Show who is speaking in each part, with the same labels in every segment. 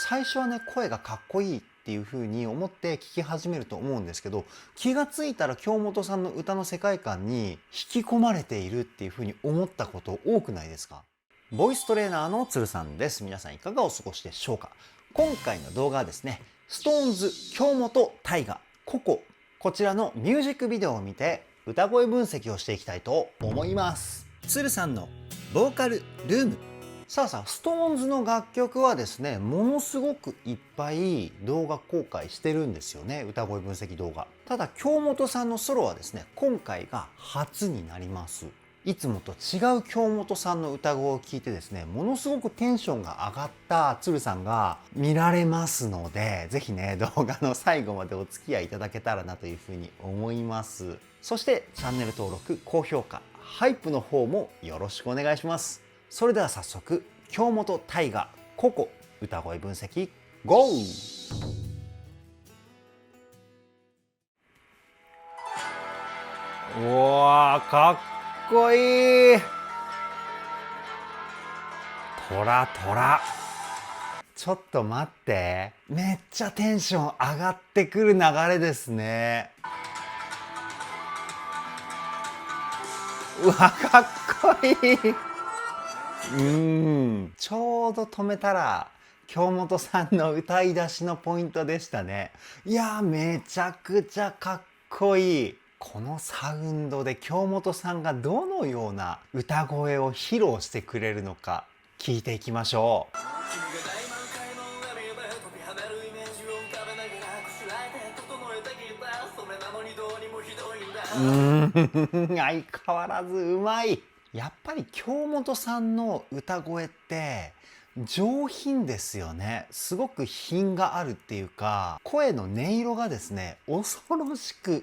Speaker 1: 最初はね、声がかっこいいっていう風に思って聞き始めると思うんですけど、気がついたら京本さんの歌の世界観に引き込まれているっていう風に思ったこと多くないですか？ボイストレーナーのつるさんです。皆さんいかがお過ごしでしょうか？今回の動画はですね、SixTONES京本大我ココ、こちらのミュージックビデオを見て歌声分析をしていきたいと思います。つるさんのボーカルルーム。さあ、SixTONESの楽曲はですね、ものすごくいっぱい動画公開してるんですよね、歌声分析動画。ただ京本さんのソロはですね、今回が初になります。いつもと違う京本さんの歌声を聞いてですね、ものすごくテンションが上がったつるさんが見られますので、ぜひね、動画の最後までお付き合いいただけたらなというふうに思います。そしてチャンネル登録、高評価、ハイプの方もよろしくお願いします。それでは早速、京本大我ココ歌声分析 GO！ うわー、かっこいい。トラトラ。ちょっと待って、めっちゃテンション上がってくる流れですね。うわ、かっこいい。ちょうど止めたら京本さんの歌い出しのポイントでしたね。いやー、めちゃくちゃかっこいい。このサウンドで京本さんがどのような歌声を披露してくれるのか聞いていきましょう。相変わらずうまい。やっぱり京本さんの歌声って上品ですよね。すごく品があるっていうか、声の音色がですね、恐ろしく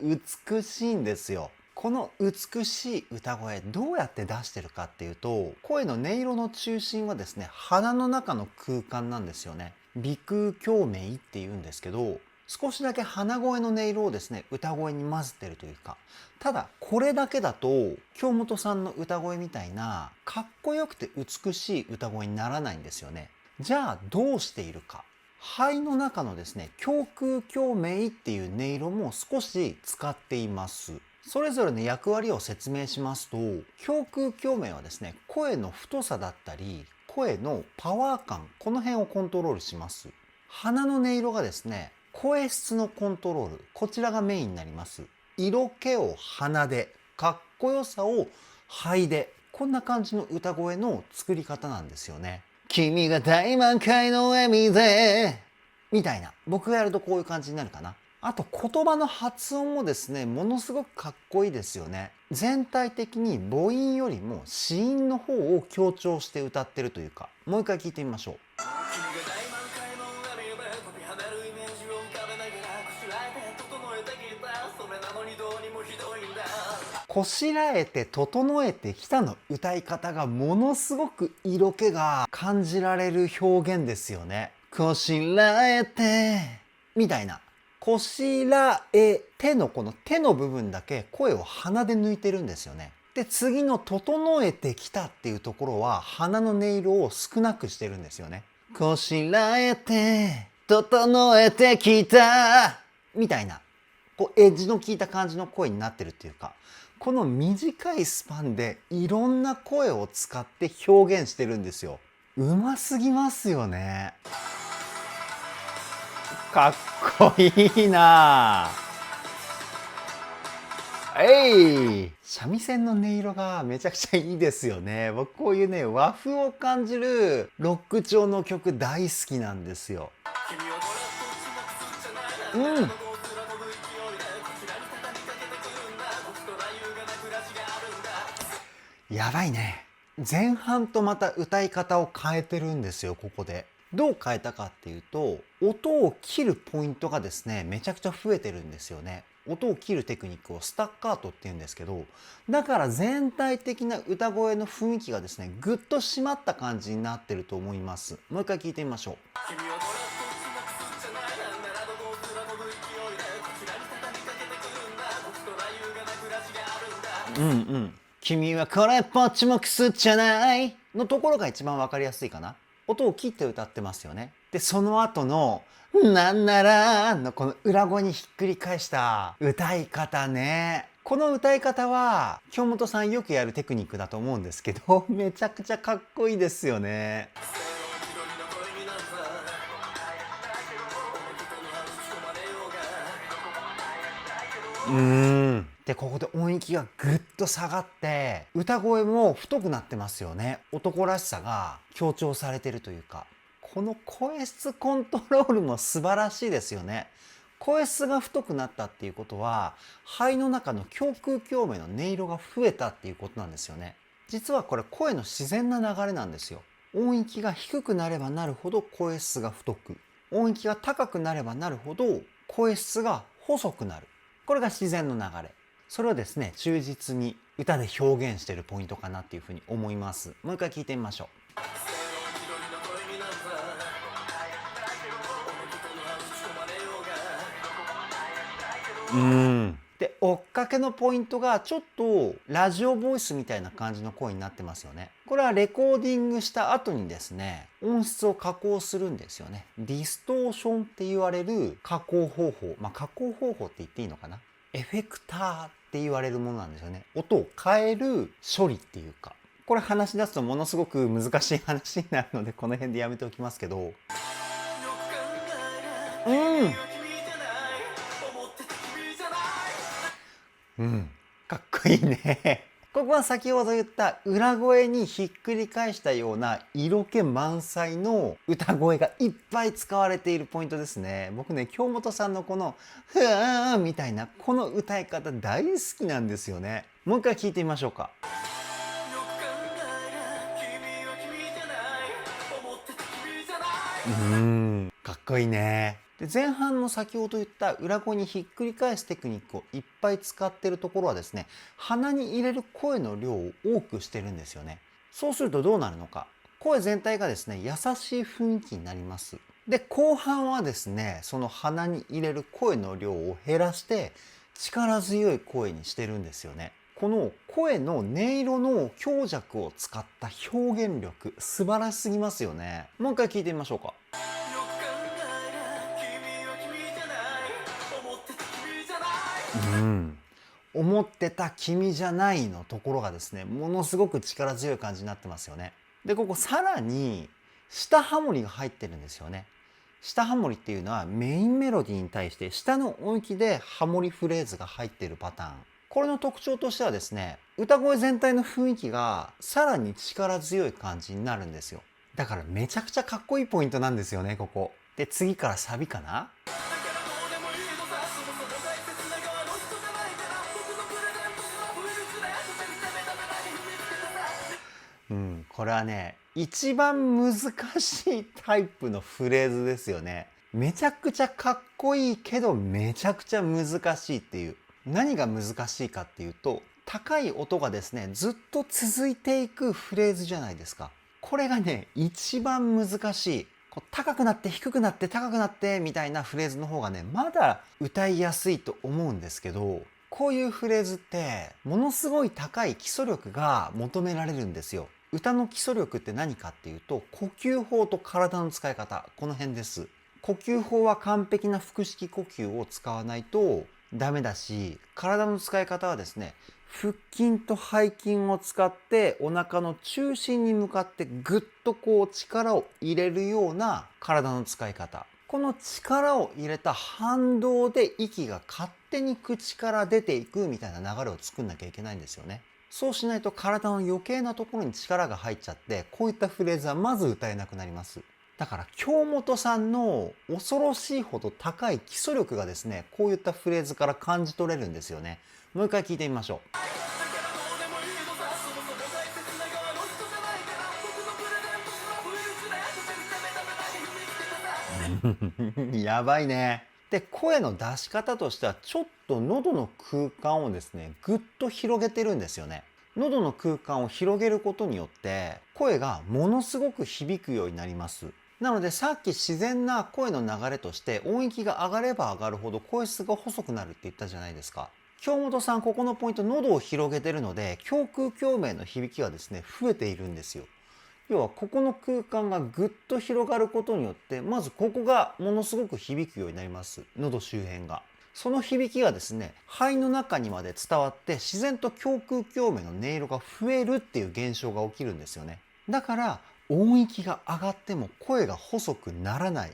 Speaker 1: 美しいんですよ。この美しい歌声どうやって出してるかっていうと、声の音色の中心はですね、鼻の中の空間なんですよね。鼻腔共鳴っていうんですけど、少しだけ鼻声の音色をですね、歌声に混ぜてるというか、ただこれだけだと京本さんの歌声みたいなかっこよくて美しい歌声にならないんですよね。じゃあどうしているか。肺の中のですね、胸腔共鳴っていう音色も少し使っています。それぞれの役割を説明しますと、胸腔共鳴はですね、声の太さだったり声のパワー感、この辺をコントロールします。鼻の音色がですね、声質のコントロール、こちらがメインになります。色気を鼻で、かっこよさを肺で、こんな感じの歌声の作り方なんですよね。君が大満開の笑みでみたいな、僕がやるとこういう感じになるかな。あと言葉の発音もですね、ものすごくかっこいいですよね。全体的に母音よりも子音の方を強調して歌ってるというか、もう一回聞いてみましょう。こしらえて整えてきたの歌い方がものすごく色気が感じられる表現ですよね。こしらえてみたいな。こしらえてのこの手の部分だけ声を鼻で抜いてるんですよね。で、次の整えてきたっていうところは鼻の音色を少なくしてるんですよね。こしらえて整えてきたみたいな。こうエッジの効いた感じの声になってるっていうか、この短いスパンでいろんな声を使って表現してるんですよ。うますぎますよね。かっこいいな三味線の音色がめちゃくちゃいいですよね。僕こういうね、和風を感じるロック調の曲大好きなんですよ。やばいね。前半とまた歌い方を変えてるんですよ、ここで。どう変えたかっていうと、音を切るポイントがですね、めちゃくちゃ増えてるんですよね。音を切るテクニックをスタッカートって言うんですけど、だから全体的な歌声の雰囲気がですね、ぐっと締まった感じになってると思います。もう一回聞いてみましょう。君はこれっぽっちもくすっちゃないのところが一番わかりやすいかな。音を切って歌ってますよね。でその後のなんならのこの裏声にひっくり返した歌い方ね。この歌い方は京本さんよくやるテクニックだと思うんですけど、めちゃくちゃかっこいいですよね。でここで音域がぐっと下がって歌声も太くなってますよね。男らしさが強調されてるというか、この声質コントロールも素晴らしいですよね。声質が太くなったっていうことは肺の中の胸腔共鳴の音色が増えたっていうことなんですよね。実はこれ声の自然な流れなんですよ。音域が低くなればなるほど声質が太く、音域が高くなればなるほど声質が細くなる。これが自然の流れ。それをですね、忠実に歌で表現しているポイントかなっていうふうに思います。もう一回聞いてみましょう。で、追っかけのポイントがちょっとラジオボイスみたいな感じの声になってますよね。これはレコーディングした後にですね、音質を加工するんですよね。ディストーションって言われる加工方法。加工方法って言っていいのかな。エフェクターって言われるものなんですよね。音を変える処理っていうか。これ話し出すとものすごく難しい話になるので、この辺でやめておきますけど。かっこいいね。ここは先ほど言った裏声にひっくり返したような色気満載の歌声がいっぱい使われているポイントですね。僕ね、京本さんのこのふわーみたいなこの歌い方大好きなんですよね。もう一回聞いてみましょうか。かっこいいね。で前半の先ほど言った裏声にひっくり返すテクニックをいっぱい使ってるところはですね、鼻に入れる声の量を多くしてるんですよね。そうするとどうなるのか、声全体がですね優しい雰囲気になります。で後半はですね、その鼻に入れる声の量を減らして力強い声にしてるんですよね。この声の音色の強弱を使った表現力素晴らしすぎますよね。もう一回聞いてみましょうか。思ってた君じゃないのところがですね、ものすごく力強い感じになってますよね。でここさらに下ハモリが入ってるんですよね。下ハモリっていうのはメインメロディーに対して下の音域でハモリフレーズが入っているパターン。これの特徴としてはですね、歌声全体の雰囲気がさらに力強い感じになるんですよ。だからめちゃくちゃかっこいいポイントなんですよね、ここ。で次からサビかな。これはね、一番難しいタイプのフレーズですよね。めちゃくちゃかっこいいけどめちゃくちゃ難しいっていう。何が難しいかっていうと、高い音がですねずっと続いていくフレーズじゃないですか。これがね一番難しい。高くなって低くなって高くなってみたいなフレーズの方がねまだ歌いやすいと思うんですけど、こういうフレーズってものすごい高い基礎力が求められるんですよ。歌の基礎力って何かっていうと、呼吸法と体の使い方、この辺です。呼吸法は完璧な腹式呼吸を使わないとダメだし、体の使い方はですね、腹筋と背筋を使ってお腹の中心に向かってぐっと力を入れるような体の使い方。この力を入れた反動で息が勝手に口から出ていくみたいな流れを作んなきゃいけないんですよね。そうしないと体の余計なところに力が入っちゃって、こういったフレーズはまず歌えなくなります。だから京本さんの恐ろしいほど高い基礎力がですね、こういったフレーズから感じ取れるんですよね。もう一回聞いてみましょう。やばいね。で声の出し方としてはちょっと喉の空間をですねぐっと広げてるんですよね。喉の空間を広げることによって声がものすごく響くようになります。なのでさっき自然な声の流れとして音域が上がれば上がるほど声質が細くなるって言ったじゃないですか。京本さんここのポイント、喉を広げてるので胸腔共鳴の響きがですね増えているんですよ。要はここの空間がぐっと広がることによって、まずここがものすごく響くようになります。喉周辺が。その響きがですね、肺の中にまで伝わって自然と胸腔共鳴の音色が増えるっていう現象が起きるんですよね。だから音域が上がっても声が細くならない。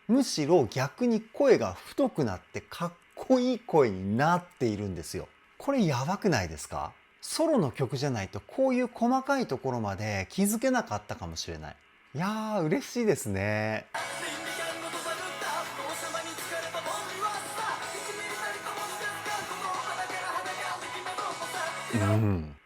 Speaker 1: むしろ逆に声が太くなってかっこいい声になっているんですよ。これやばくないですか？ソロの曲じゃないとこういう細かいところまで気づけなかったかもしれない。いやー嬉しいですね。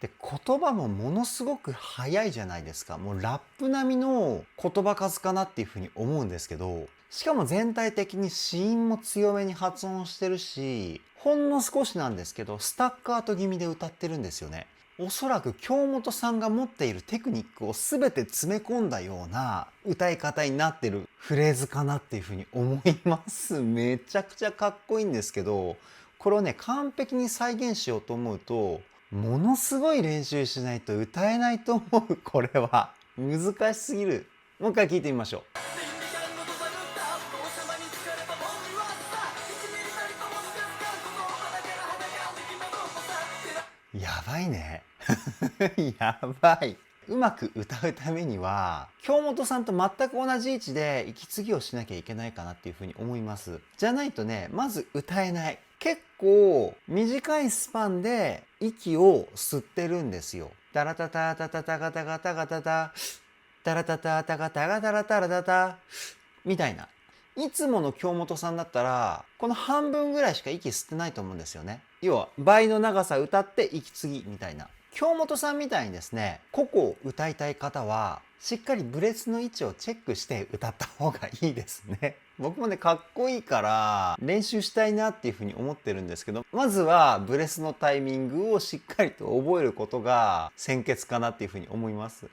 Speaker 1: で言葉もものすごく早いじゃないですか。もうラップ並みの言葉数かなっていうふうに思うんですけど、しかも全体的に子音も強めに発音してるし、ほんの少しなんですけどスタッカート気味で歌ってるんですよね。おそらく京本さんが持っているテクニックを全て詰め込んだような歌い方になってるフレーズかなっていうふうに思います。めちゃくちゃかっこいいんですけど、これをね完璧に再現しようと思うとものすごい練習しないと歌えないと思う。これは難しすぎる。もう一回聞いてみましょう。やばいね。やばい。うまく歌うためには京本さんと全く同じ位置で息継ぎをしなきゃいけないかなっていうふうに思います。じゃないとね、まず歌えない。結構短いスパンで息を吸ってるんですよ。タラタタタタタガタガタガタタタラタタタガタガタラタラタタみたいな。いつもの京本さんだったらこの半分ぐらいしか息吸ってないと思うんですよね。要は倍の長さ歌って息継ぎみたいな。京本さんみたいにですね、個々歌いたい方はしっかりブレスの位置をチェックして歌った方がいいですね。僕もねかっこいいから練習したいなっていうふうに思ってるんですけど、まずはブレスのタイミングをしっかりと覚えることが先決かなっていうふうに思います。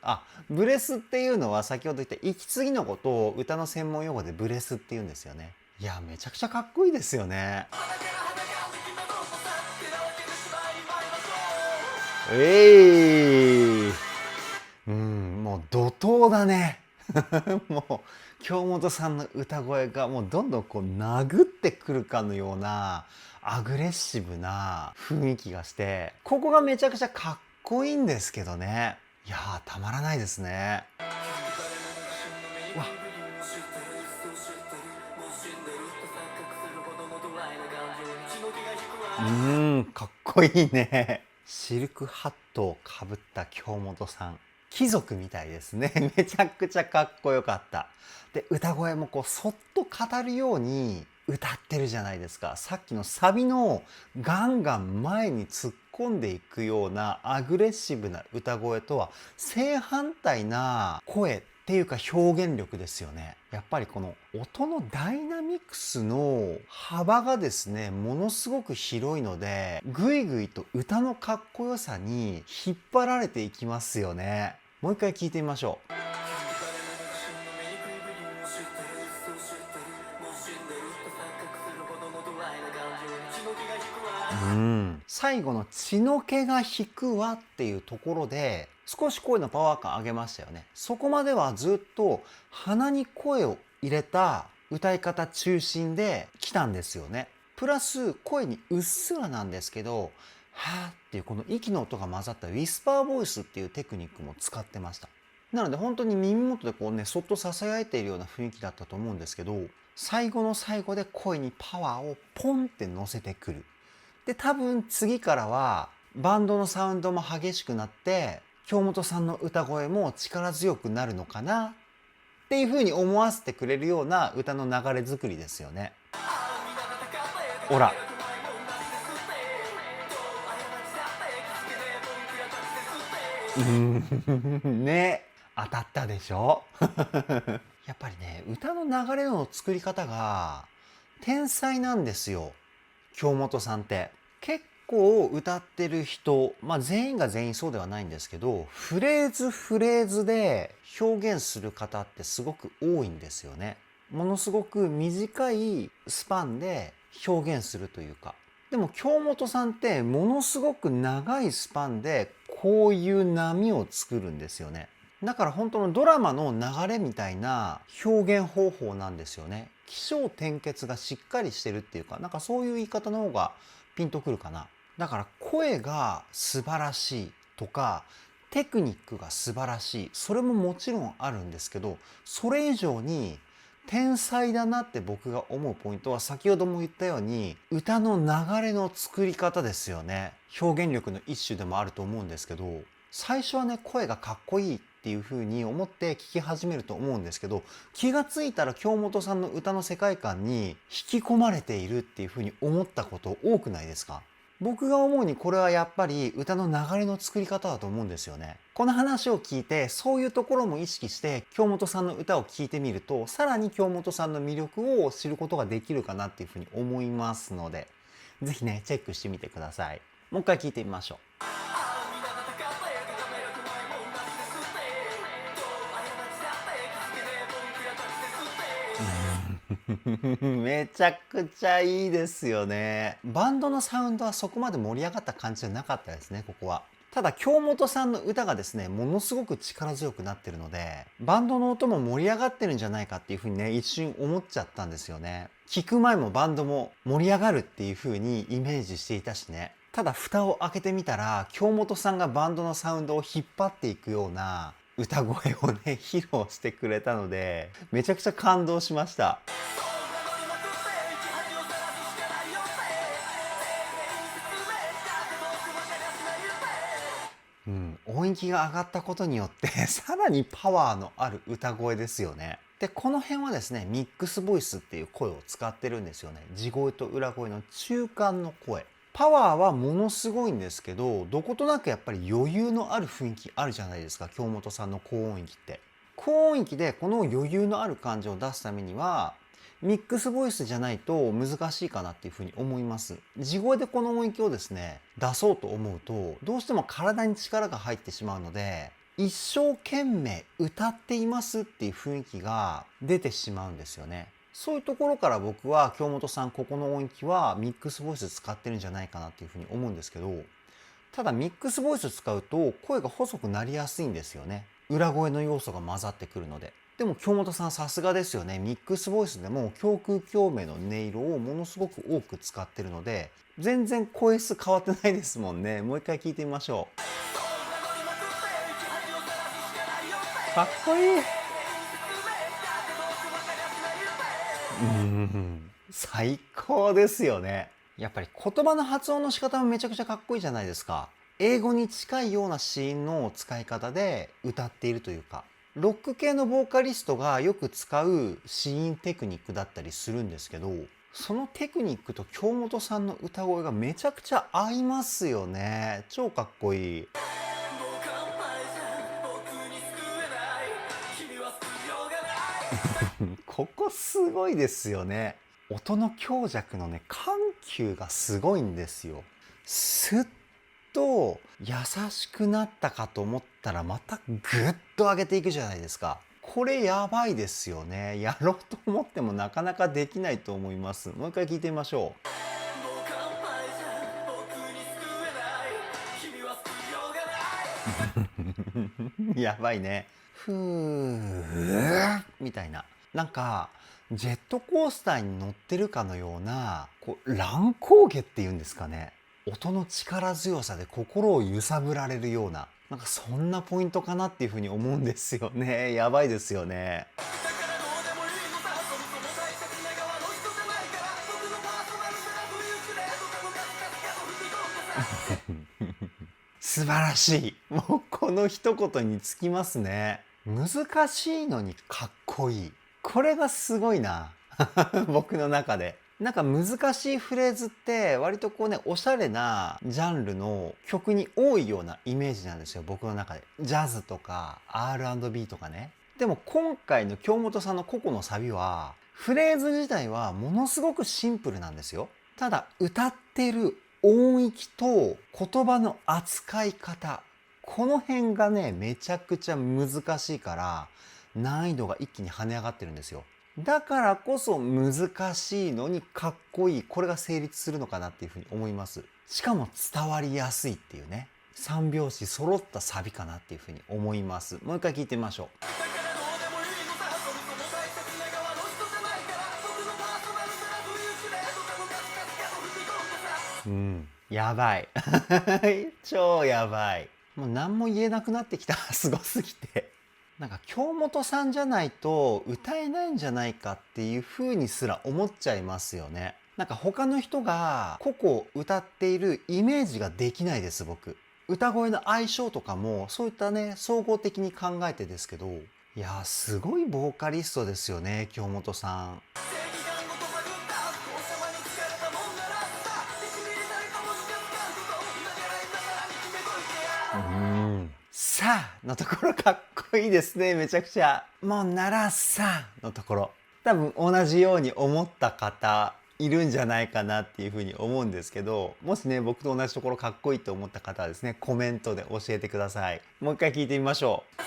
Speaker 1: ブレスっていうのは先ほど言った息継ぎのことを歌の専門用語でブレスって言うんですよね。いやめちゃくちゃかっこいいですよね。もう怒涛だね。もう京本さんの歌声がもうどんどんこう殴ってくるかのようなアグレッシブな雰囲気がして、ここがめちゃくちゃかっこいいんですけどね。いやーたまらないですね。わかっこいいね。シルクハットをかぶった京本さん。貴族みたいですね。めちゃくちゃかっこよかった。で、歌声もこうそっと語るように歌ってるじゃないですか。さっきのサビのガンガン前に突っ込んでいくようなアグレッシブな歌声とは正反対な声っていうか表現力ですよね。やっぱりこの音のダイナミクスの幅がですねものすごく広いので、ぐいぐいと歌のかっこよさに引っ張られていきますよね。もう一回聞いてみましょう。最後の血の気が引くわっていうところで少し声のパワー感上げましたよね。そこまではずっと鼻に声を入れた歌い方中心で来たんですよね。プラス声にうっすらなんですけどはーっていうこの息の音が混ざったウィスパーボイスっていうテクニックも使ってました。なので本当に耳元でこうねそっと囁いているような雰囲気だったと思うんですけど、最後の最後で声にパワーをポンって乗せてくる。で多分次からはバンドのサウンドも激しくなって京本さんの歌声も力強くなるのかなっていう風に思わせてくれるような歌の流れ作りですよね。ほらね、当たったでしょ。やっぱりね歌の流れの作り方が天才なんですよ京本さんって。結構歌ってる人、全員が全員そうではないんですけど、フレーズフレーズで表現する方ってすごく多いんですよね。ものすごく短いスパンで表現するというか。でも京本さんってものすごく長いスパンでこういう波を作るんですよね。だから本当のドラマの流れみたいな表現方法なんですよね。起承転結がしっかりしてるっていうか、なんかそういう言い方の方がピンとくるかな。だから声が素晴らしいとか、テクニックが素晴らしい、それももちろんあるんですけど、それ以上に天才だなって僕が思うポイントは、先ほども言ったように歌の流れの作り方ですよね。表現力の一種でもあると思うんですけど、最初はね、声がかっこいいっていう風に思って聞き始めると思うんですけど、気がついたら京本さんの歌の世界観に引き込まれているっていう風に思ったこと多くないですか？僕が思うにこれはやっぱり歌の流れの作り方だと思うんですよね。この話を聞いてそういうところも意識して京本さんの歌を聴いてみると、さらに京本さんの魅力を知ることができるかなっていうふうに思いますので、ぜひねチェックしてみてください。もう一回聞いてみましょう。めちゃくちゃいいですよね。バンドのサウンドはそこまで盛り上がった感じじゃなかったですね、ここは。ただ京本さんの歌がですね、ものすごく力強くなってるので、バンドの音も盛り上がってるんじゃないかっていうふうにね、一瞬思っちゃったんですよね。聞く前もバンドも盛り上がるっていうふうにイメージしていたしね。ただ蓋を開けてみたら、京本さんがバンドのサウンドを引っ張っていくような歌声をね、披露してくれたので、めちゃくちゃ感動しました。音域が上がったことによってさらにパワーのある歌声ですよね。で、この辺はですね、ミックスボイスっていう声を使ってるんですよね。地声と裏声の中間の声。パワーはものすごいんですけど、どことなくやっぱり余裕のある雰囲気あるじゃないですか、京本さんの高音域って。高音域でこの余裕のある感じを出すためには、ミックスボイスじゃないと難しいかなっていうふうに思います。地声でこの音域をですね、出そうと思うと、どうしても体に力が入ってしまうので、一生懸命歌っていますっていう雰囲気が出てしまうんですよね。そういうところから僕は京本さんここの音域はミックスボイス使ってるんじゃないかなっていうふうに思うんですけど、ただミックスボイス使うと声が細くなりやすいんですよね。裏声の要素が混ざってくるので。でも京本さんさすがですよね。ミックスボイスでも胸腔共鳴の音色をものすごく多く使ってるので、全然声質変わってないですもんね。もう一回聞いてみましょう。かっこいい。最高ですよね。やっぱり言葉の発音の仕方もめちゃくちゃかっこいいじゃないですか。英語に近いような子音の使い方で歌っているというか、ロック系のボーカリストがよく使う子音テクニックだったりするんですけど、そのテクニックと京本さんの歌声がめちゃくちゃ合いますよね。超かっこいい。ここすごいですよね。音の強弱のね、緩急がすごいんですよ。スッと優しくなったかと思ったらまたグッと上げていくじゃないですか。これやばいですよね。やろうと思ってもなかなかできないと思います。もう一回聞いてみましょう。やばいね。ふーみたいな。なんかジェットコースターに乗ってるかのような乱高下っていうんですかね。音の力強さで心を揺さぶられるような、なんかそんなポイントかなっていうふうに思うんですよね。やばいですよね。素晴らしい。もうこの一言につきますね。難しいのにかっこいい。これがすごいな。僕の中で。なんか難しいフレーズって割とこうね、おしゃれなジャンルの曲に多いようなイメージなんですよ、僕の中で。ジャズとか R&B とかね。でも今回の京本さんの個々のサビは、フレーズ自体はものすごくシンプルなんですよ。ただ歌ってる音域と言葉の扱い方、この辺がね、めちゃくちゃ難しいから難易度が一気に跳ね上がってるんですよ。だからこそ難しいのにかっこいい、これが成立するのかなっていうふうに思います。しかも伝わりやすいっていうね。3拍子揃ったサビかなっていうふうに思います。もう一回聞いてみましょう。やばい超やばい。もう何も言えなくなってきたすごすぎて。なんか京本さんじゃないと歌えないんじゃないかっていう風にすら思っちゃいますよね。なんか他の人が個々歌っているイメージができないです、僕。歌声の相性とかもそういったね、総合的に考えてですけど、いやーすごいボーカリストですよね、京本さん。さあのところかっこいいですね、めちゃくちゃ。もうならさのところ。多分同じように思った方いるんじゃないかなっていうふうに思うんですけど、もしね、僕と同じところかっこいいと思った方はですね、コメントで教えてください。もう一回聞いてみましょう。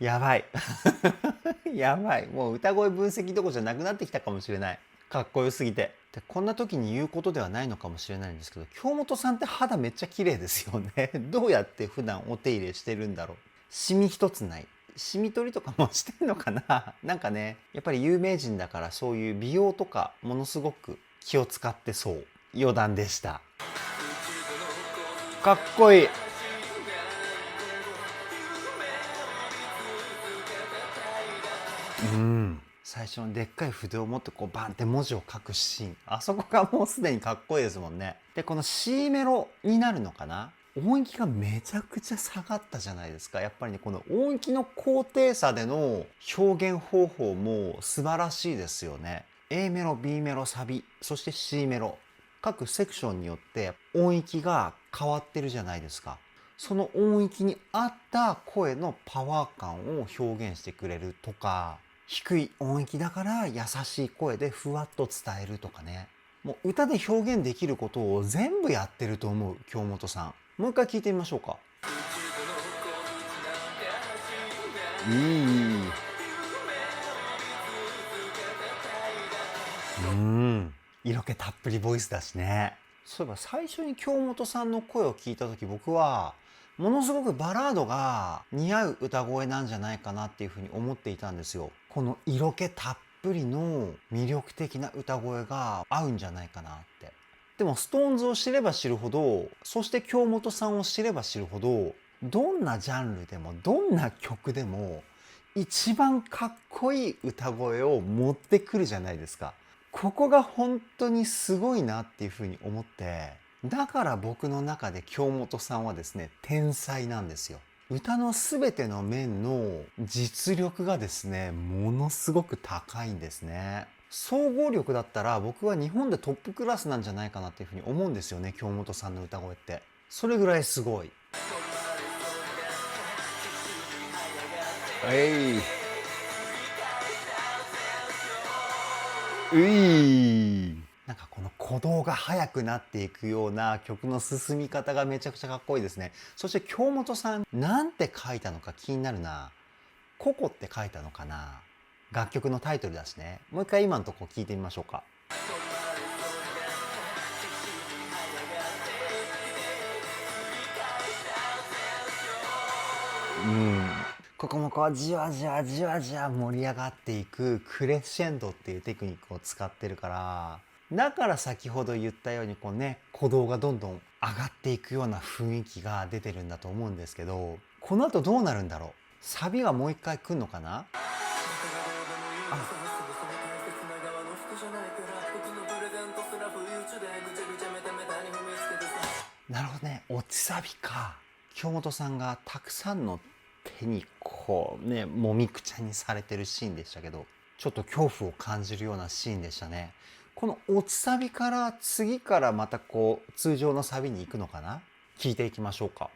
Speaker 1: やばいやばい、もう歌声分析どころじゃなくなってきたかもしれない。かっこよすぎて。でこんな時に言うことではないのかもしれないんですけど、京本さんって肌めっちゃ綺麗ですよねどうやって普段お手入れしてるんだろう。シミ一つない。シミ取りとかもしてんのかななんかね、やっぱり有名人だからそういう美容とかものすごく気を使ってそう。余談でした。かっこいい。最初のでっかい筆を持ってこうバンって文字を書くシーン、あそこがもうすでにかっこいいですもんね。でこの C メロになるのかな、音域がめちゃくちゃ下がったじゃないですか。やっぱりね、この音域の高低差での表現方法も素晴らしいですよね。 A メロ B メロサビ、そして C メロ、各セクションによって音域が変わってるじゃないですか。その音域に合った声のパワー感を表現してくれるとか、低い音域だから優しい声でふわっと伝えるとかね、もう歌で表現できることを全部やってると思う京本さん。もう一回聞いてみましょうか。いい。色気たっぷりボイスだしね。そういえば最初に京本さんの声を聞いた時、僕はものすごくバラードが似合う歌声なんじゃないかなっていうふうに思っていたんですよ。この色気たっぷりの魅力的な歌声が合うんじゃないかなって。でも SixTONES を知れば知るほど、そして京本さんを知れば知るほど、どんなジャンルでもどんな曲でも一番かっこいい歌声を持ってくるじゃないですか。ここが本当にすごいなっていうふうに思って、だから僕の中で京本さんはですね、天才なんですよ。歌の全ての面の実力がですね、ものすごく高いんですね。総合力だったら僕は日本でトップクラスなんじゃないかなっていうふうに思うんですよね、京本さんの歌声って。それぐらいすごい。なんかこの鼓動が速くなっていくような曲の進み方がめちゃくちゃかっこいいですね。そして京本さん、なんて書いたのか気になるな。ココって書いたのかな。楽曲のタイトルだしね。もう一回今のとこ聞いてみましょうか。ここもこうじわじわじわじわ盛り上がっていくクレッシェンドっていうテクニックを使ってるから、だから先ほど言ったようにこうね、鼓動がどんどん上がっていくような雰囲気が出てるんだと思うんですけど、この後どうなるんだろう。サビがもう一回来るのかな。なるほどね、落ちサビか。京本さんがたくさんの手にこうね、もみくちゃにされてるシーンでしたけど、ちょっと恐怖を感じるようなシーンでしたね。この落ちサビから次からまたこう通常のサビに行くのかな。聞いていきましょうか。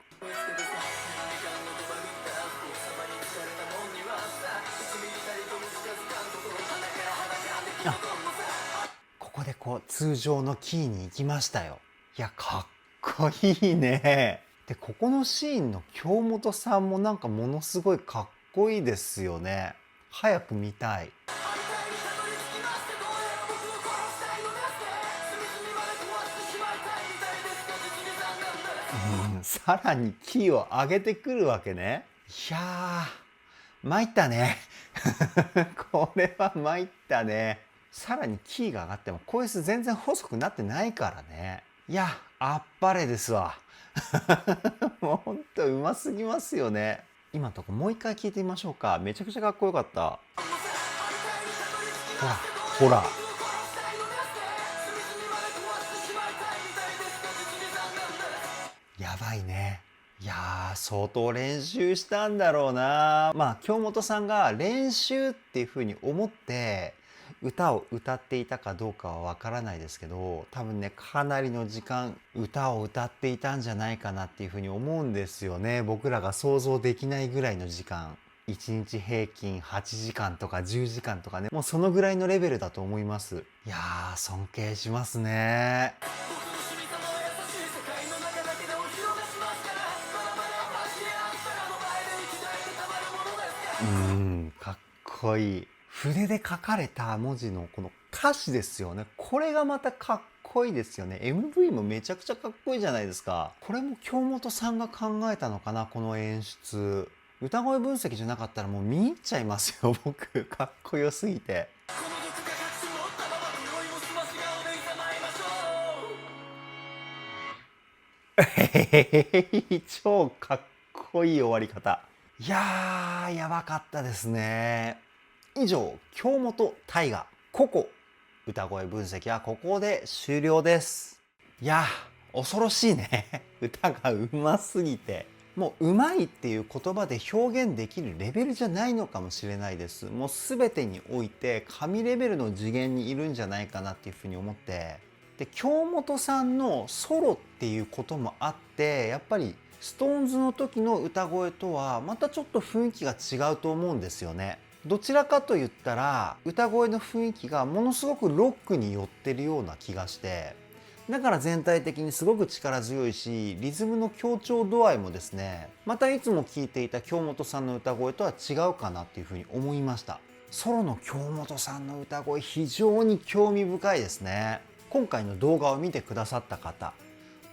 Speaker 1: ここでこう通常のキーに行きましたよ。いや、かっこいいね。でここのシーンの京本さんもなんかものすごいかっこいいですよね。早く見たい。さらにキーを上げてくるわけね。いやー、参ったね。これは参ったね。さらにキーが上がっても声質全然細くなってないからね。いや、あっぱれですわ。もうほんとうますぎますよね。今のとこもう一回聞いてみましょうか。めちゃくちゃかっこよかった。ほら、ほら。やばいね。いやー、相当練習したんだろうな。まあ京本さんが練習っていう風に思って歌を歌っていたかどうかはわからないですけど、多分ねかなりの時間歌を歌っていたんじゃないかなっていう風に思うんですよね。僕らが想像できないぐらいの時間。1日平均8時間とか10時間とかね、もうそのぐらいのレベルだと思います。いやー、尊敬しますね。かっこいい。筆で書かれた文字のこの歌詞ですよね。これがまたかっこいいですよね。MV もめちゃくちゃかっこいいじゃないですか。これも京本さんが考えたのかな、この演出。歌声分析じゃなかったらもう見入っちゃいますよ、僕。かっこよすぎて。超かっこいい終わり方。いやー、やばかったですね。以上、京本大我ココ歌声分析はここで終了です。いやー、恐ろしいね。歌がうますぎて。もううまいっていう言葉で表現できるレベルじゃないのかもしれないです。もう全てにおいて神レベルの次元にいるんじゃないかなっていうふうに思って。で、京本さんのソロっていうこともあって、やっぱりSixTONESの時の歌声とはまたちょっと雰囲気が違うと思うんですよね。どちらかと言ったら歌声の雰囲気がものすごくロックに寄ってるような気がして、だから全体的にすごく力強いし、リズムの強調度合いもですね、またいつも聴いていた京本さんの歌声とは違うかなっていうふうに思いました。ソロの京本さんの歌声非常に興味深いですね。今回の動画を見てくださった方、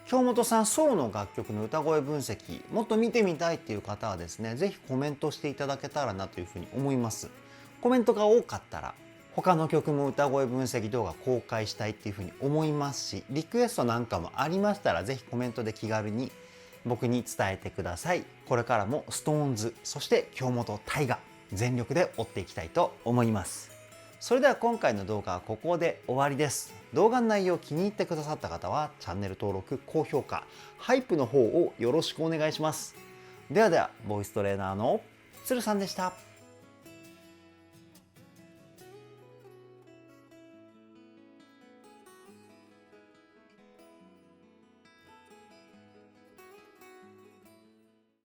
Speaker 1: 京本さんソロの楽曲の歌声分析もっと見てみたいっていう方はですね、ぜひコメントしていただけたらなというふうに思います。コメントが多かったら他の曲も歌声分析動画公開したいっていうふうに思いますし、リクエストなんかもありましたらぜひコメントで気軽に僕に伝えてください。これからも SixTONES そして京本大我全力で追っていきたいと思います。それでは今回の動画はここで終わりです。動画の内容を気に入ってくださった方はチャンネル登録、高評価、ハイプの方をよろしくお願いします。ではでは、ボイストレーナーの鶴さんでした。